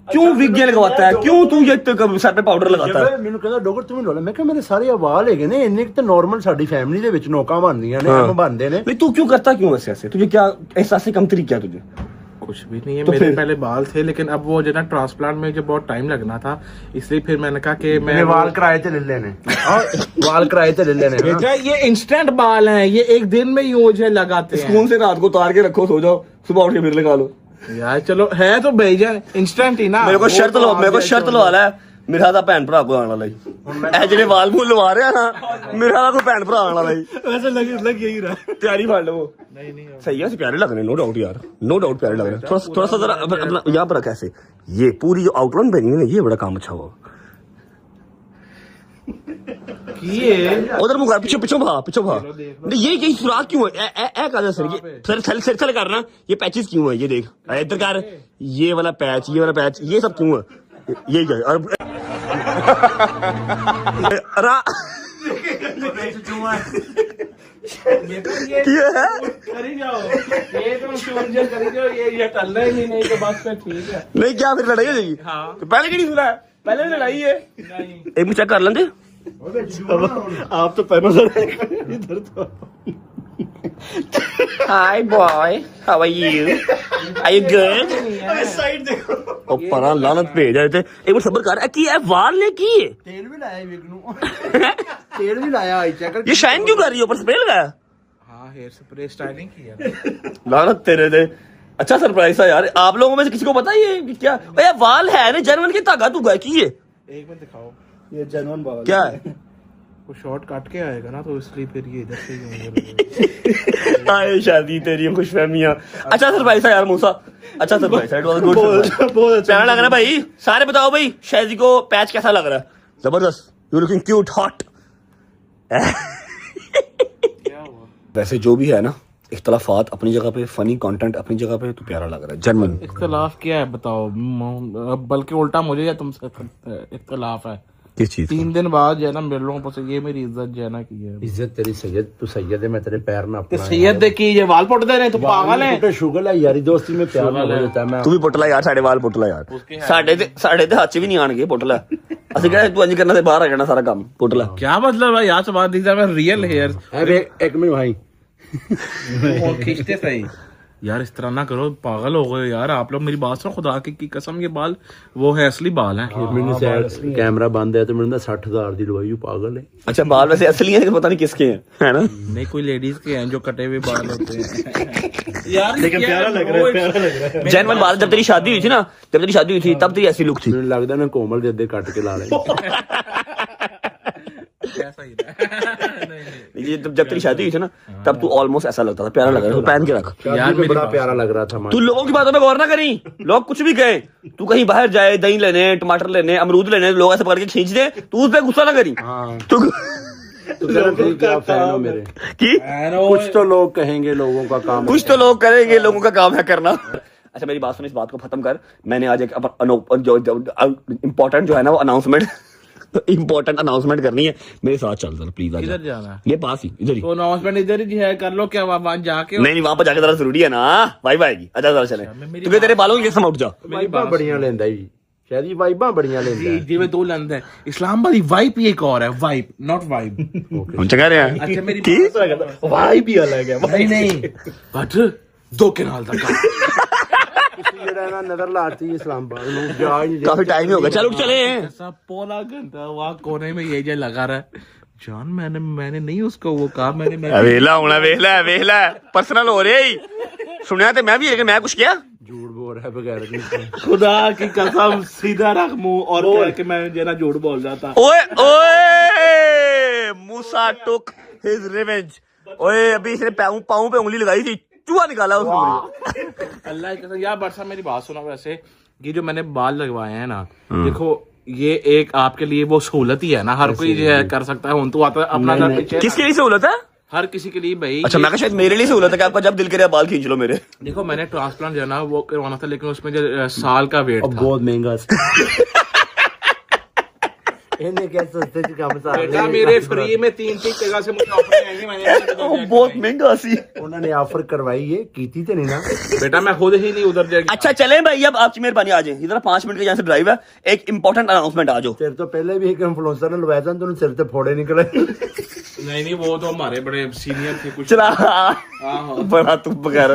क्यों विग लगवाता है? क्यों तू ये सर पे पाउडर लगाता है? ਮੈਨੂੰ ਕਹਿੰਦਾ ਡਾਕਟਰ ਤੂੰ ਲੋਲਾ। ਮੈਂ ਕਿਹਾ ਮੇਰੇ ਸਾਰੇ ਵਾਲ ਹੈਗੇ ਨੇ ਇੰਨੇ ਤਾਂ ਨਾਰਮਲ ਸਾਡੀ ਫੈਮਿਲੀ ਦੇ ਵਿੱਚ ਨੋਕਾਂ ਬਣਦੀਆਂ ਨੇ, ਕੰਮ ਬਣਦੇ ਨੇ। नहीं तू क्यों करता क्यों ऐसे ऐसे? तुझे क्या एहसास कमतरी क्या तुझे? कुछ भी नहीं है, तो मेरे फिर? पहले बाल थे, लेकिन अब वो जो ना ट्रांसप्लांट में जो बहुत टाइम लगना था, इसलिए फिर मैंने कहा कि मैं ਵਾਲ ਕਿਰਾਏ ਤੇ ਲੈ ਲੈਣੇ। ਵਾਲ ਕਿਰਾਏ ਤੇ ਲੈ ਲੈਣੇ। बेटा ये इंस्टेंट बाल हैं, ये एक दिन में ही मुझे लगाते हैं। स्कूल से रात को उतार के रखो, सो जाओ, सुबह उठ के फिर लगा लो। यार चलो है तो भेजा इंस्टेंट ही ना। मेरे को शर्त वो तो लो, मेरे को आप शर्त देखो। लवा ला मेरे साथ भैन भरा को आने वाला ही ए जेडे वाल मूल लवा रहे हैं ना, मेरे साथ कोई भैन भरा आने वाला ही। वैसे लग यही रहा। तैयारी फाड़ लो। नहीं सही है, प्यारे लग रहे हैं, नो डाउट यार, नो डाउट प्यारे लग रहे हैं। थोड़ा सा जरा अपना यहाँ पर रखा ऐसे, ये पूरी जो आउटलाइन बनी है ना, ये बड़ा काम अच्छा हुआ। उधर मुँह कर, पिछो पिछो भा नहीं, ये यही सुराख क्यों है? सर करना, ये पैचेस क्यों है? ये देख इधर कर, ये वाला पैच, ये सब क्यों है? ये क्या और ये है? करी जाओ, ये तुम सूरज करी जाओ, ये टलना ही नहीं तो बस फिर ठीक है। नहीं क्या फिर लड़ाई हो जाएगी? हाँ। तो पहले क्यों नहीं सुना है? पहले भी लड़ाई है। एक मिनट चेक कर लेंगे। आप तो पहले इधर तो। Hi boy, how are you? Are you good? Side देखो। ओ परा लानत भेज आए थे। एक बार सब्र कर, की है वाल ने की है? ਤੇਲ ਵੀ ਲਾਇਆ ਵਿਕ ਨੂੰ। ਤੇਲ ਵੀ ਲਾਇਆ आई चेक। ये शाइन क्यों कर रही है? ऊपर स्प्रे लगाया? हाँ हेयर स्प्रे स्टाइलिंग किया। लानत तेरे दे। अच्छा सरप्राइज था यार। आप लोगों में से किसी को पता ही है क्या? ये वाल है ना जनवन की धागा तू की है? एक मिनट दिखाओ। ये जेन्युइन बाल क्या है? वो शॉर्ट काट के आएगा ना, तो इसलिए फिर ये इधर से ही होंगे। आए शादी तेरी खुशफहमियां। अच्छा सरप्राइज था यार मूसा, अच्छा सरप्राइज था, इट वाज गुड। बहुत अच्छा प्यारा लग रहा है भाई। सारे बताओ भाई शायजी को पैच कैसा लग रहा है? जबरदस्त, यू लुकिंग क्यूट हॉट। क्या हुआ? वैसे जो भी है ना, इख्तलाफात अपनी जगह पे, फनी कंटेंट अपनी जगह पे, तो प्यारा लग रहा है जेन्युइन। इख्तलाफ क्या है बताओ? बल्कि उल्टा मुझे या तुमसे इख्तलाफ है। किस चीज 3 दिन बाद जो है ना मिल रहा हूँ, ये मेरी इज्जत जो है ना की है। इज्जत तेरी सैयद, तू सैयद है, मैं तेरे पैर ना अपना सैयद देखी ये वाल पुट दे रहे, तू पागल है। शुगर है यारी दोस्ती में प्यार ना हो जाता है। मैं तू भी पुटला यार, साढ़े वाल पुटला यार, साढ़े ते हाथ च भी नहीं आने पुटला। असं क्या तू अंज करना से बाहर आ जाना सारा काम पुटला। क्या मतलब है यार? बात दीजिए मैं रियल हेयर एक मिनट भाई खींचते सही यार, इस तरह ना करो, पागल हो गए यार आप लोग। मेरी बात सुनो, खुदा की कसम, ये बाल वो है असली बाल हैं। मैंने कैमरा बंद है तो मैंने 60,000 दी दवाई, पागल है। अच्छा बाल वैसे असली हैं, पता नहीं किसके हैं, है ना? नहीं कोई लेडीज के हैं जो कटे हुए बाल होते हैं यार। लेकिन प्यारा लग रहा है, प्यारा लग रहा है। जेन्युइन बाल। जब तेरी शादी हुई थी ना, जब तेरी शादी हुई थी तब तेरी ऐसी लुक थी। मुझे लगता है ना कोमल के अद्धे कट के ला लेंगे। जब तेरी शादी हुई थी ना तब तू ऑलमोस्ट ऐसा लगता था, प्यारा लग रहा था। पहन के रख यार, में बड़ा प्यारा लग रहा था। तू लोगों की बातों पे गौर ना करी, लोग कुछ भी कहें, तू कहीं बाहर जाए दही लेने, टमाटर लेने, अमरूद लेने, लोग ऐसे पकड़ के खींच दे, तू उस पे गुस्सा ना करी। तू क्या फैन हो मेरे की कुछ तो लोग कहेंगे, लोगों का काम कुछ तो लोग करेंगे, लोगों का काम है करना। अच्छा मेरी बात सुन, इस बात को खत्म कर। मैंने आज एक इम्पोर्टेंट जो है ना वो इम्पोर्टेंट अनाउंसमेंट करनी है, मेरे साथ चल जरा प्लीज। इधर जाना है, ये पास ही इधर ही। तो अनाउंसमेंट इधर ही है, कर लो क्या वहां जाके। नहीं वहां पर जाके जरा जरूरी है ना, वाइब आएगी। अच्छा जरा चले, क्योंकि तेरे बालों की किस्म उठ जा। वाइबां बड़ियां लेंदा जी, शायद ही वाइबां बड़ियां लेंदा है। जी में 2 लंद है, इस्लामाबाद की वाइब एक और है, वाइब नॉट वाइब। हम कह रहे हैं अच्छा मेरी भाई भी अलग है भाई। नहीं बट 2 कनाल तक नजर लाती इस्लामाबाद में जा ही नहीं। काफी टाइम हो गया, चल उठ चले। ऐसा पौना घंटा वहाँ कोने में ये जो लगा रहा है। जान मैंने नहीं उसको वो कहा, मैंने वेला होना, वेला पर्सनल हो रही सुनिया तो मैं भी, लेकिन मैं कुछ किया झूठ बोल रहा है बगैर खुदा की कसम सीधा रख मुंह और कह के मैं जो ना झूठ बोल जाता। ओए ओए मूसा टुक हिज रिवेंज। ओए अभी इसने पाँव पे उंगली लगाई थी, चूहा निकाला उसने। अल्लाह की कसम यार। बरसा मेरी बात सुनो, वैसे ये जो मैंने बाल लगवाए हैं ना, देखो ये एक आपके लिए वो सहूलत ही है ना, हर कोई जो है कर सकता है। तो आता अपना किसके लिए सहूलत है? हर किसी के लिए भाई। अच्छा मैं शायद मेरे लिए सहूलत है कि आपका जब दिल करे बाल खींच लो मेरे। देखो मैंने ट्रांसप्लांट जो है ना वो करवाना था, लेकिन उसमें जो साल का वेट था बहुत महंगा। बेटा मेरे फ्री में 3 जगह से मुझे ऑफर आएंगे, मैंने बहुत महंगा सी उन्होंने ऑफर करवाई है, कीती तो नहीं ना। बेटा मैं खुद ही नहीं उधर जाएगी। अच्छा चले भाई, अब आपकी मेहरबानी आ जाए इधर, 5 मिनट के यहाँ से ड्राइव है, एक इंपॉर्टेंट अनाउंसमेंट आ जाओ। तेरे तो पहले भी एक इन्फ्लुएंसर ने लवाया था, तो सिर से फोड़े निकले। नहीं वो तो हमारे बड़े सीनियर थे कुछ। चला बड़ा तू बगैर।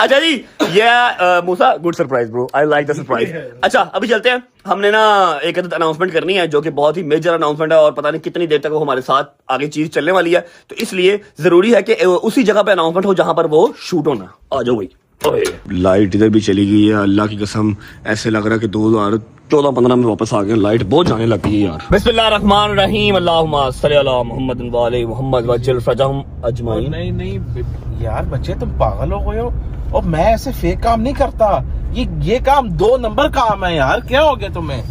अच्छा जी ये Musa good surprise bro, I like the surprise. अच्छा अभी चलते हैं, हमने ना एक अनाउंसमेंट करनी है जो कि बहुत ही मेजर अनाउंसमेंट है और पता नहीं कितनी देर तक वो हमारे साथ आगे चीज चलने वाली है, तो इसलिए जरूरी है कि उसी जगह पे अनाउंसमेंट हो जहां पर वो शूट होना। आ जाओ भाई। लाइट इधर भी चली गई है, अल्लाह की कसम ऐसे लग रहा है कि 2014-15 में वापस आ गए। लाइट बहुत जाने लगी है यार। बिस्मिल्लाहिर्रहमानिर्रहीम, अल्लाहुम्मा सल्ली अला मुहम्मद व अली मुहम्मद वजल फरजहम अजमाइन। नहीं यार बच्चे तुम पागल हो गए हो, और मैं ऐसे फेक काम नहीं करता। ये काम 2 नंबर काम है यार। क्या हो गया तुम्हें?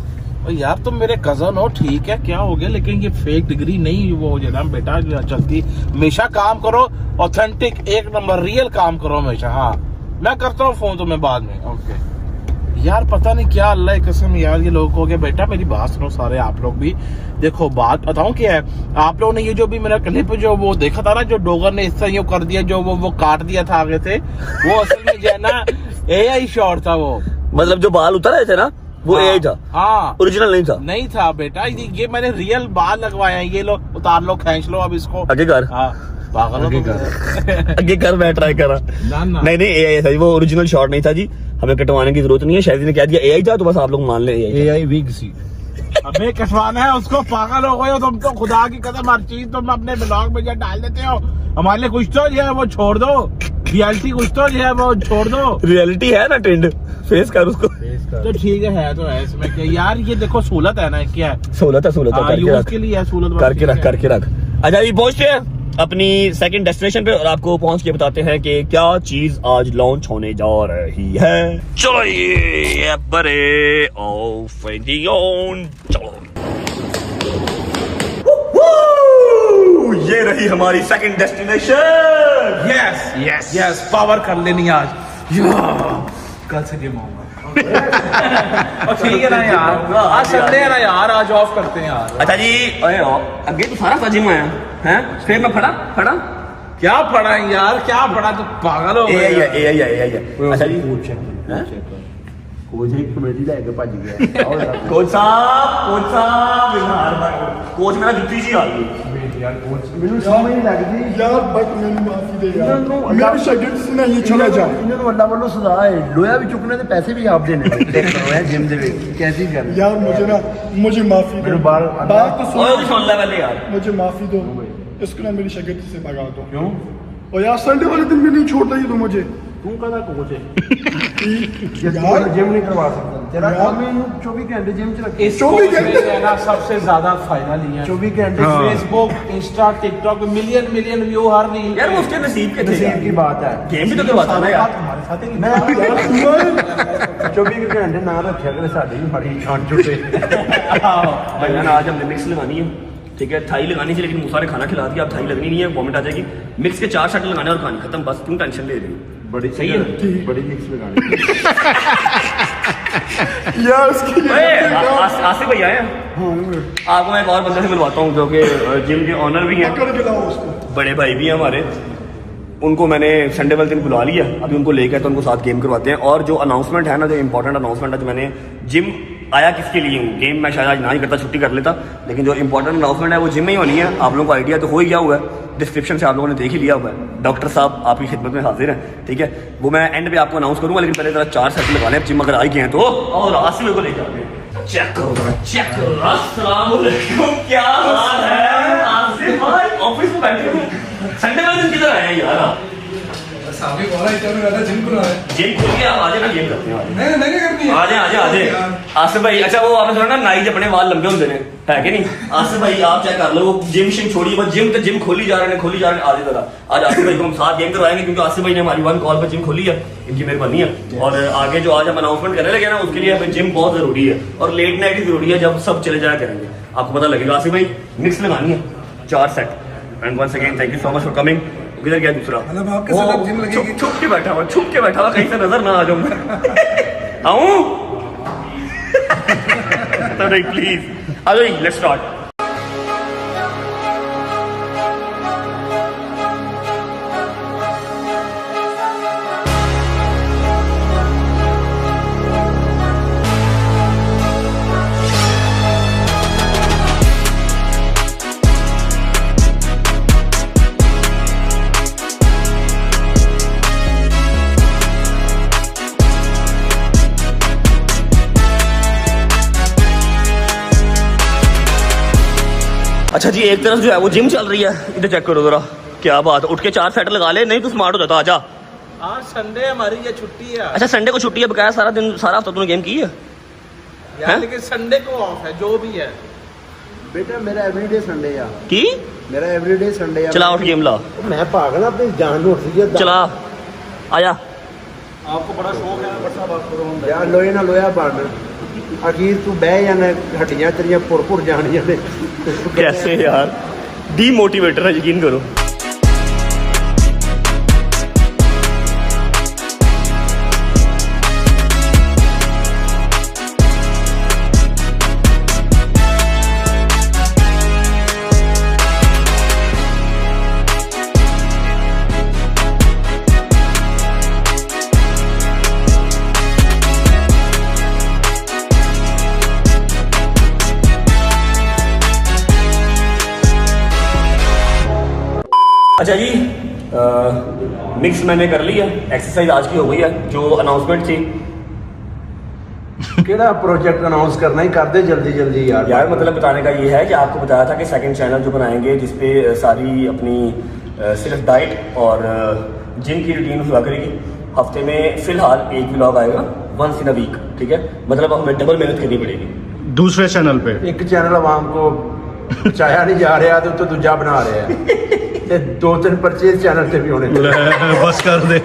और यार तुम मेरे कजन हो, ठीक है क्या हो गया, लेकिन ये फेक डिग्री नहीं वो जो ना बेटा चलती। हमेशा काम करो ऑथेंटिक, 1 नंबर रियल काम करो हमेशा। हाँ मैं करता हूँ फोन तुम्हें बाद में। ओके यार पता नहीं क्या, अल्लाह की कसम यार ये लोग हो गए। बेटा मेरी बात सुनो सारे आप लोग भी, देखो बात बताऊं क्या है। आप लोगों ने ये जो भी मेरा क्लिप जो वो देखा था ना, जो डोगर ने इस तरह कर दिया, जो वो काट दिया था आगे से, वो असल में जो है ना AI शॉट था वो। मतलब जो बाल उतर रहे थे ना वो AI था? हाँ ओरिजिनल नहीं था? नहीं था बेटा, ये मैंने रियल बाल लगवाए हैं। ये लो उतार लो, खींच लो अब इसको आगे कर। हाँ पागल हो आगे कर, मैं ट्राई करा। नहीं AI था जी, वो ओरिजिनल शॉट नहीं था जी, हमें कटवाने की जरूरत नहीं है। शायद ने कह दिया AI था, तो बस आप लोग मान ले AI विग सी। अबे कटवाना है उसको, पागल हो गए हो तुम तो। खुदा की कसम हर चीज तुम अपने ब्लॉग में जब डाल देते हो। हमारे लिए कुछ तो जो है वो छोड़ दो, रियलिटी कुछ तो जो है वो छोड़ दो। रियलिटी है ना, ट्रेंड फेस कर उसको। तो ठीक है तो है इसमें क्या यार, ये देखो सहूलत है ना, क्या है सहूलत है यूज के लिए, सहूलत करके रख। अच्छा जी पहुंचते हैं अपनी सेकंड डेस्टिनेशन पे और आपको पहुंच के बताते हैं कि क्या चीज आज लॉन्च होने जा रही है। चलो ये बड़े चलो ये रही हमारी second destination. Yes yes yes power कर लेनी आज कल से जिम आऊंगा और ठीक है ना यार, आज संडे है ना यार, आज ऑफ करते हैं यार। अच्छा जी, अरे अगे तो सारा जिम आया हैं, फिर मैं फड़ा क्या पढ़ा है यार, क्या पढ़ा, तू पागल हो गया। अच्छा जी, कोच एक कमेटी लेके भज गया कोच साहब कोच मेरा जुत्ती जी आ गई ਮੈਨੂੰ ਸਮਝ ਨਹੀਂ ਲੱਗਦੀ यार बट मैंने माफी दे यार मेरे शागिर्द से ना ये चला जा ਇਹਨਾਂ ਨੂੰ ਅੱਲਾ ਵੱਲੋਂ ਸਜ਼ਾ ਹੈ, ਲੋਹਾ ਵੀ ਚੁੱਕਣੇ ਤੇ ਪੈਸੇ ਵੀ ਆਪ ਦੇਣੇ ਨੇ। ਚੈੱਕ ਕਰੋ ਇਹ ਜਿਮ ਦੇ ਵਿੱਚ ਕੈਸੀ ਗੱਲ ਹੈ। यार मुझे माफी दो मेरे बाल- बात तो ओए सुनो, सुन ले पहले यार। मुझे माफी दो, इसको ना मेरी शागिर्द से भगा दो। क्यों? और यार संडे वाले दिन भी नहीं छोड़ता ये तो मुझे। ਤੂੰ ਕਦਾ ਕੋਚ ਹੈ यार जिम नहीं करवा सकता, तेरा काम है 24 घंटे जिम च रखे। इस कोर्स में है ना सबसे ज्यादा फायदा लिया 24 घंटे Facebook, Insta, TikTok million view हर रील। यार वो उसके नसीब के थे नसीब की बात है। गेम भी तो करवाता ना यार। मैं 24 घंटे ना रखा करे, साड़ी भी बड़ी छान छुटे। भाई यार आज हमने मिक्स लगानी है, ठीक है, थाई लगानी थी लेकिन मूसा ने खाना खिला दिया, अब थाई लगनी नहीं है, वॉमिट आ जाएगी। मिक्स के 4 शट लगाने और कहानी खत्म, बस तुम टेंशन ले रही हो। बड़ी सही है बड़ी मिक्स लगानी। यार उसकी आसिफ भैया है, आपको मैं एक और बंदे से मिलवाता हूँ जो कि जिम के ऑनर भी हैं, पकड़ के लाओ उसको। बड़े भाई भी हैं हमारे। उनको मैंने संडे वाले दिन बुला लिया, अभी उनको लेकर तो उनको साथ गेम करवाते हैं। और जो अनाउंसमेंट है ना, जो इंपॉर्टेंट अनाउंसमेंट है, जो मैंने जिम आया किसके लिए हूँ, गेम मैं शायद आज ना ही करता, छुट्टी कर लेता, लेकिन जो इंपॉर्टेंट अनाउंसमेंट है वो जिम में ही होनी है। आप लोगों को आइडिया तो हो ही गया हुआ है, डिस्क्रिप्शन से आप लोगों ने देख ही लिया हुआ है। डॉक्टर साहब आपकी खिदमत में हाजिर हैं, ठीक है, वो मैं एंड पे आपको अनाउंस करूंगा, लेकिन पहले जरा 4 सेट लगा लें। जिम अगर आई गए हैं तो, और आसिफ को लेकर आते हैं। चेक करो अस्सलाम वालेकुम, क्या हाल है आसिफ भाई? ऑफिस में बैठे हो, संडे वाले दिन किधर आए हैं यार आप? जिम खोल के आप आ जाए ना, गेम करते हैं। आ जाए आसिफ भाई। अच्छा वो आपने सुना ना, नाई जब अपने वाल लंबे होते हैं, है कि नहीं? आसिफ भाई आप चेक कर लो, वो जिम शिम छोड़िए, बस जिम खोली जा रहे हैं आधे तरह। आज आसिफ भाई को हम साथ गेम करवाएंगे, क्योंकि आसिफ भाई ने हमारी 1 कॉल पर जिम खोली है, इनकी मेहरबानी है। और आगे जो आज हम अनाउंसमेंट करने लगे ना, उसके लिए हमें जिम बहुत जरूरी है, और लेट नाइट भी जरूरी है, जब सब चले जाया करेंगे आपको पता लगेगा। आसिफ भाई मिक्स लगानी है 4 set. And once again thank you so much for coming. किधर गया दूसरा? मतलब आपके साथ जिम लगेगी? छुप के बैठा हुआ कहीं से नजर ना आ जाऊंगा। आऊं तो प्लीज आ जाइए, लेट्स स्टार्ट। अच्छा जी, एक तरफ जो है वो जिम चल रही है, इधर चेक करो जरा, क्या बात है। उठ के 4 सेट लगा ले, नहीं तो स्मार्ट हो जाता। आजा, आज संडे हमारी ये छुट्टी है। अच्छा संडे को छुट्टी है, बकाया सारा दिन सारा हफ्ता तूने गेम की है यार, लेकिन संडे को ऑफ है, जो भी है। बेटा मेरा एवरीडे संडे है, की मेरा एवरीडे संडे है। चला उठ गेम ला, मैं पागल अपनी जान लूट सी चला आजा। आपको बड़ा शौक है ना बट साहब, आपको यार लोहे ना लोया बन, अखीर तू बह जाना, हड्डियां तेरियां पुर जानियां ने। कैसे यार, डीमोटिवेटर है, यकीन करो। अच्छा जी, मिक्स मैंने कर लिया, एक्सरसाइज आज की हो गई है। जो अनाउंसमेंट थी, केड़ा प्रोजेक्ट अनाउंस करना ही कर दे जल्दी यार मतलब बताने का ये है कि आपको बताया था कि सेकंड चैनल जो बनाएंगे, जिसपे सारी अपनी सिर्फ डाइट और जिम की रूटीन हुआ करेगी। हफ्ते में फिलहाल एक व्लॉग आएगा, वंस इन अ वीक, ठीक है, मतलब हमें डबल मेहनत करनी पड़ेगी। दूसरे चैनल पे एक चैनल आवाम को चाया नहीं जा रहा तो दूजा बना रहे हैं, ते 2-3 परचेज चैनल से भी होने बस कर दे।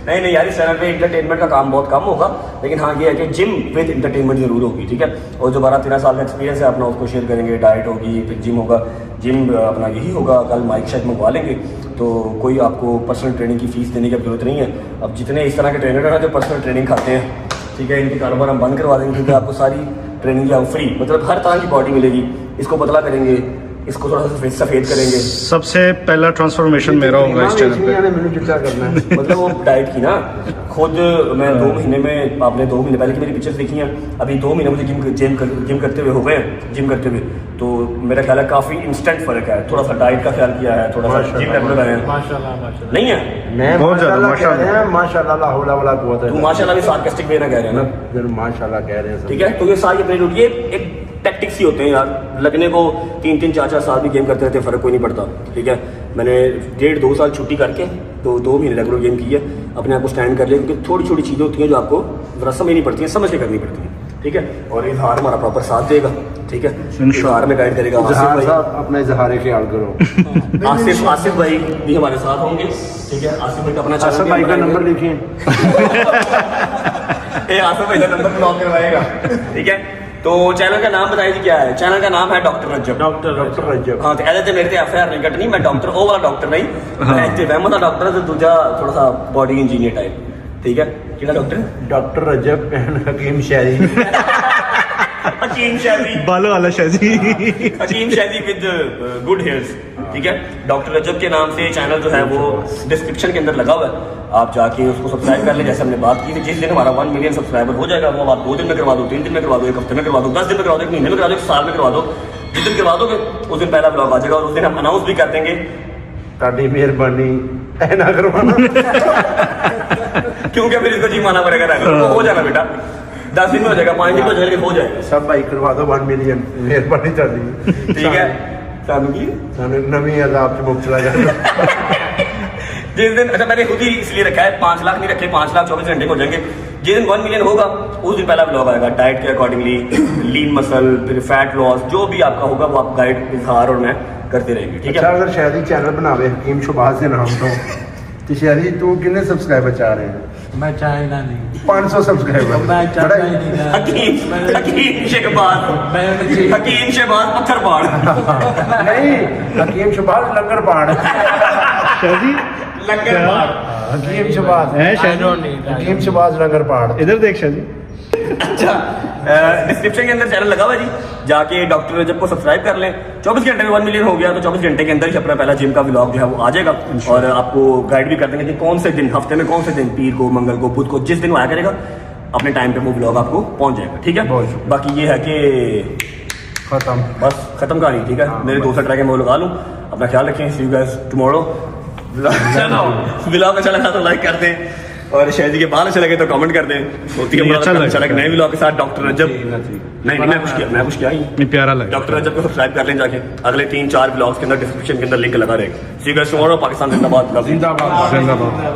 नहीं यार, इस चैनल पे इंटरटेनमेंट का काम बहुत कम होगा, लेकिन हाँ ये है कि जिम विद इंटरटेनमेंट जरूर होगी, ठीक है। और जो 12-13 साल का एक्सपीरियंस है अपना, उसको शेयर करेंगे। डाइट होगी, फिर जिम होगा, जिम अपना यही होगा। कल माइक शायद मंगवा लेंगे, तो कोई आपको पर्सनल ट्रेनिंग की फीस देने की जरूरत नहीं है। अब जितने इस तरह के ट्रेनर हैं जो पर्सनल ट्रेनिंग खाते हैं, ठीक है, इनकी कारोबार हम बंद करवा देंगे क्योंकि आपको सारी ट्रेनिंग हम फ्री, मतलब हर तरह की बॉडी मिलेगी। इसको पतला करेंगे, इसको थोड़ा सा सफ़ेद करेंगे। सबसे पहला ट्रांसफॉर्मेशन मेरा होगा इस चैनल पे। मैंने चिट्टा करना है मतलब वो डाइट की ना, खुद मैं 2 महीने में, आपने 2 महीने पहले की मेरी पिक्चर्स देखी हैं, अभी 2 महीने मुझे जिम करते हुए हो गए हैं, जिम करते हुए, तो मेरा ख्याल है काफ़ी इंस्टेंट फ़र्क है। थोड़ा सा डाइट का ख्याल किया है, थोड़ा सा जिम रेगुलर आए हैं। माशाल्लाह नहीं है मैं बहुत ज्यादा माशाल्लाह माशाल्लाह ला हौला वला कुव्वत तू माशाल्लाह भी सार्कास्टिक वे ना कह रहे हैं ना, फिर माशाल्लाह कह रहे हैं सब। ठीक है। तो ये सारी अपनी ड्यूटी, ये एक टैक्टिक्स ही होते हैं यार, लगने को 3-3 4-4 साल भी गेम करते रहते फ़र्क कोई नहीं पड़ता, ठीक है। मैंने 1.5-2 साल छुट्टी करके तो 2 महीने रेगुलर गेम की है, अपने आप को स्टैंड कर लिया, क्योंकि छोटी छोटी चीज़ें होती हैं जो आपको ज़रा समझ नहीं पड़ती हैं, समझ के करनी पड़ती हैं, ठीक है। और इजहार हमारा प्रॉपर साथ देगा, ठीक है, इजहार में गाइड करेगा आसिफ इजहार भाई। साहब अपना इजहार ख्याल करो। आसिफ भाई भी हमारे साथ होंगे, ठीक है। आसिफ भाई का अपना चैनल आसिफ भाई का नंबर लिखिए। ये आसिफ भाई का नंबर ब्लॉक करवाएगा, ठीक है। तो चैनल का नाम बताइए क्या है? चैनल का नाम है डॉक्टर रज्जब। डॉक्टर रज्जब। हाँ, तो ऐसे मेरे से एफआईआर नहीं कटनी, मैं डॉक्टर ओ वाला डॉक्टर नहीं, मैं इतने वहमत का डॉक्टर है, तो दूजा थोड़ा सा बॉडी इंजीनियर टाइप, ठीक है। किला डॉक्टर डॉक्टर रजब एंड हकीम शहरी। हकीम शहरी, बालों वाला शाजी। हकीम शहरी विद गुड हेयर्स, ठीक है। डॉक्टर रजब के नाम से चैनल जो है वो डिस्क्रिप्शन के अंदर लगा हुआ है, आप जाके उसको सब्सक्राइब कर लें। जैसे हमने बात की थी, जिस दिन हमारा 1 मिलियन सब्सक्राइबर हो जाएगा, वो आप 2 दिन में करवा दो, 3 दिन में करवा दो, 1 हफ्ते में करवा दो, 10 दिन में करवा दो, 1 महीने में करवा दो, 1 साल में करवा दो, जिस दिन करवा दोगे उस दिन पहला ब्लॉग आ जाएगा, और उस दिन हम अनाउंस भी कर देंगे। ताड़ी मेहरबानी ऐ ना करवाना। क्योंकि फिर इसको जी माना पड़ेगा ना, तो हो जाएगा बेटा, 10 दिन में हो जाएगा, 5 दिन में हो जाएगा, हो जाएगा, सब भाई करवा दो 1 मिलियन मेहरबानी ताड़ी, ठीक है। सानू की सानू नवी अजाब से मुक्त चला जाए। जिस दिन, अच्छा मैंने खुद ही इसलिए रखा है, 5 लाख नहीं रखे, 5 लाख 24 घंटे में हो जाएंगे। जिस दिन 1 मिलियन होगा उस दिन पहला ब्लॉग आएगा, डाइट के अकॉर्डिंगली, लीन मसल, फिर फैट लॉस, जो भी आपका होगा वो आप गाइड, इजहार और मैं करते रहेंगे, ठीक अच्छा है। अगर शहरी चैनल बनावे हकीम शुबाज के नाम तो शहरी तू कितने सब्सक्राइबर चाह रहे हैं? मैं चाहना नहीं, 500 सब्सक्राइबर। मैं चाहता ही नहीं। हकीम शहबाज, मैं हकीम शहबाज पत्थर पाड़, नहीं हकीम शुबाज लंगर पाड़। शाजी लंगर पाड़, हकीम शुबाज है शाजी, हकीम शुबाज लंगर पाड़। इधर देख शाजी। अच्छा, डिस्क्रिप्शन के अंदर चैनल लगा हुआ है जी, जाके डॉक्टर रजब को सब्सक्राइब कर लें। 24 घंटे में 1 मिलियन हो गया तो 24 घंटे के अंदर ही अपना पहला जिम का व्लॉग जो है वो आ जाएगा, और आपको गाइड भी कर देंगे कि कौन से दिन, हफ्ते में कौन से दिन, पीर को, मंगल को, बुध को, जिस दिन वो आया करेगा अपने टाइम पे वो व्लॉग आपको पहुंच जाएगा, ठीक है। बाकी ये है कि खत्म, बस खत्म कहानी, ठीक है। मेरे दूसरा ट्रैक है मैं वो लगा लूँ, अपना ख्याल रखें, सी यू गाइस टुमारो। व्लॉग अच्छा लगा तो लाइक कर दें, और शायद के बाल अच्छे लगे तो कमेंट कर दें। होती है अच्छा लगे नए व्लॉग के साथ डॉक्टर रजब। नहीं मैं कुछ किया ही नहीं, प्यारा लगा। डॉक्टर रजब को सब्सक्राइब कर लें जाके, अगले 3-4 व्लॉग्स के अंदर डिस्क्रिप्शन के अंदर लिंक लगा रहेगा। सी यू गाइस टुमारो। पाकिस्तान जिंदाबाद। जिंदाबाद।